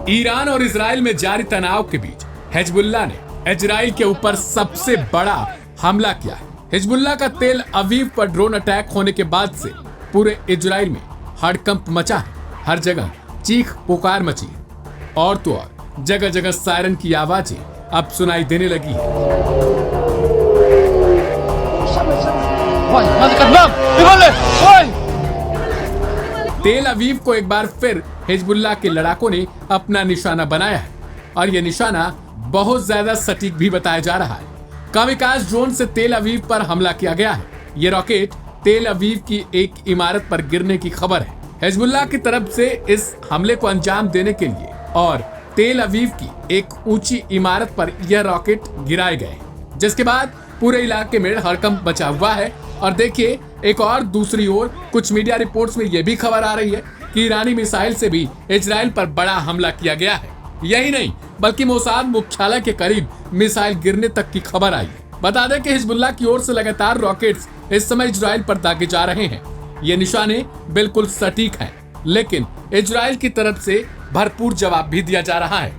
Iran और Israel में जारी तनाव के बीच हिजबुल्लाह ने इजराइल के ऊपर सबसे बड़ा हमला किया है। हिजबुल्लाह का तेल अवीव पर ड्रोन अटैक होने के बाद से पूरे इजराइल में हड़कंप मचा है। हर जगह चीख पुकार मची है और तो और जगह जगह सायरन की आवाजें अब सुनाई देने लगी है। तेल अवीव को एक बार फिर हिजबुल्लाह के लड़ाकों ने अपना निशाना बनाया है और यह निशाना बहुत ज्यादा सटीक भी बताया जा रहा है। कामिकाज़ ड्रोन से तेल अवीव पर हमला किया गया है। ये रॉकेट तेल अवीव की एक इमारत पर गिरने की खबर है। हिजबुल्लाह की तरफ से इस हमले को अंजाम देने के लिए और तेल अवीव की एक ऊंची इमारत पर यह रॉकेट गिराए गए, जिसके बाद पूरे इलाके में हड़कंप मचा हुआ है। और देखिए, एक और दूसरी ओर कुछ मीडिया रिपोर्ट्स में यह भी खबर आ रही है कि ईरानी मिसाइल से भी इजराइल पर बड़ा हमला किया गया है। यही नहीं, बल्कि मोसाद मुख्यालय के करीब मिसाइल गिरने तक की खबर आई है। बता दें कि हिजबुल्लाह की ओर से लगातार रॉकेट्स इस समय इजराइल पर दागे जा रहे हैं। ये निशाने बिल्कुल सटीक हैं, लेकिन इजराइल की तरफ से भरपूर जवाब भी दिया जा रहा है।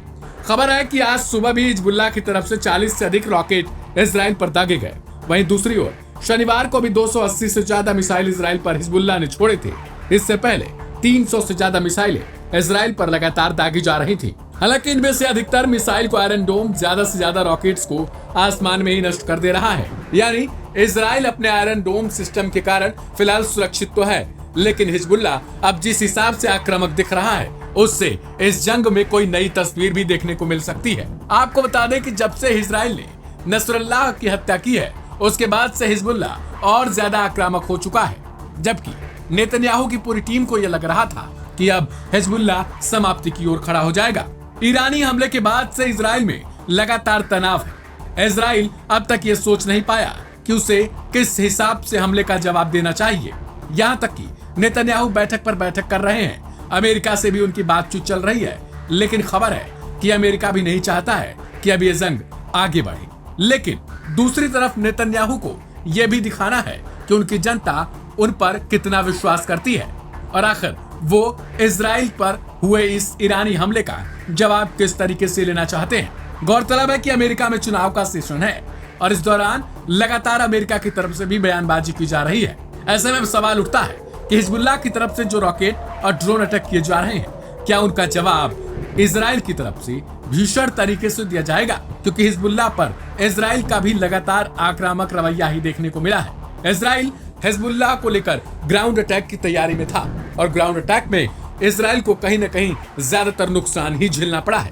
खबर है कि आज सुबह भी हिजबुल्लाह की तरफ से 40 से अधिक रॉकेट इजराइल पर दागे गए। वहीं दूसरी ओर शनिवार को भी 280 से ज्यादा मिसाइल इजराइल पर हिजबुल्लाह ने छोड़े थे। इससे पहले 300 से ज्यादा मिसाइलें इजराइल पर लगातार दागी जा रही थी। हालांकि इनमें से अधिकतर मिसाइल को आयरन डोम ज्यादा से ज्यादा रॉकेट्स को आसमान में ही नष्ट कर दे रहा है। यानी इजराइल अपने आयरन डोम सिस्टम के कारण फिलहाल सुरक्षित तो है, लेकिन हिजबुल्लाह अब जिस हिसाब से आक्रामक दिख रहा है, उससे इस जंग में कोई नई तस्वीर भी देखने को मिल सकती है। आपको बता दें कि जब से इजराइल ने नसरुल्लाह की हत्या की है, उसके बाद से हिजबुल्लाह और ज्यादा आक्रामक हो चुका है। जबकि नेतन्याहू की पूरी टीम को यह लग रहा था कि अब हिजबुल्लाह समाप्ति की ओर खड़ा हो जाएगा। ईरानी हमले के बाद से इजराइल में लगातार तनाव है। इजराइल अब तक ये सोच नहीं पाया कि उसे किस हिसाब से हमले का जवाब देना चाहिए। यहाँ तक कि नेतन्याहू बैठक पर बैठक कर रहे हैं। अमेरिका से भी उनकी बातचीत चल रही है, लेकिन खबर है कि अमेरिका भी नहीं चाहता है कि अब ये जंग आगे बढ़े। लेकिन दूसरी तरफ नेतन्याहू को यह भी दिखाना है कि उनकी जनता उन पर कितना विश्वास करती है और आखिर वो इजराइल पर हुए इस ईरानी हमले का जवाब किस तरीके से लेना चाहते हैं। गौरतलब है कि अमेरिका में चुनाव का सेशन है और इस दौरान लगातार अमेरिका की तरफ से भी बयानबाजी की जा रही है। ऐसे में सवाल उठता है कि हिजबुल्लाह की तरफ से जो रॉकेट और ड्रोन अटैक किए जा रहे हैं, क्या उनका जवाब इजराइल की तरफ से भीषण तरीके से दिया जाएगा? क्योंकि हिजबुल्लाह पर इजराइल का भी लगातार आक्रामक रवैया ही देखने को मिला है। इजराइल हिजबुल्लाह को लेकर ग्राउंड अटैक की तैयारी में था और ग्राउंड अटैक में इजराइल को कहीं न कहीं ज्यादातर नुकसान ही झेलना पड़ा है।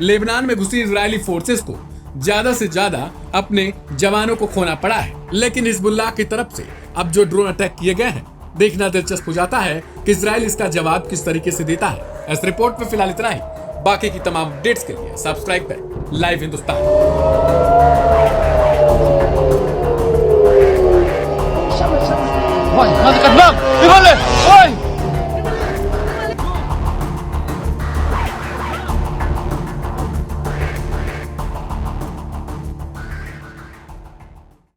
लेबनान में घुसी इजरायली फोर्सेस को ज्यादा से ज्यादा अपने जवानों को खोना पड़ा है। लेकिन हिजबुल्लाह की तरफ से अब जो ड्रोन अटैक किए गए हैं, देखना दिलचस्प हो जाता है कि इजराइल इसका जवाब किस तरीके से देता है। इस रिपोर्ट में फिलहाल इतना ही। बाकी की तमाम अपडेट्स के लिए सब्सक्राइब करें लाइव हिंदुस्तान।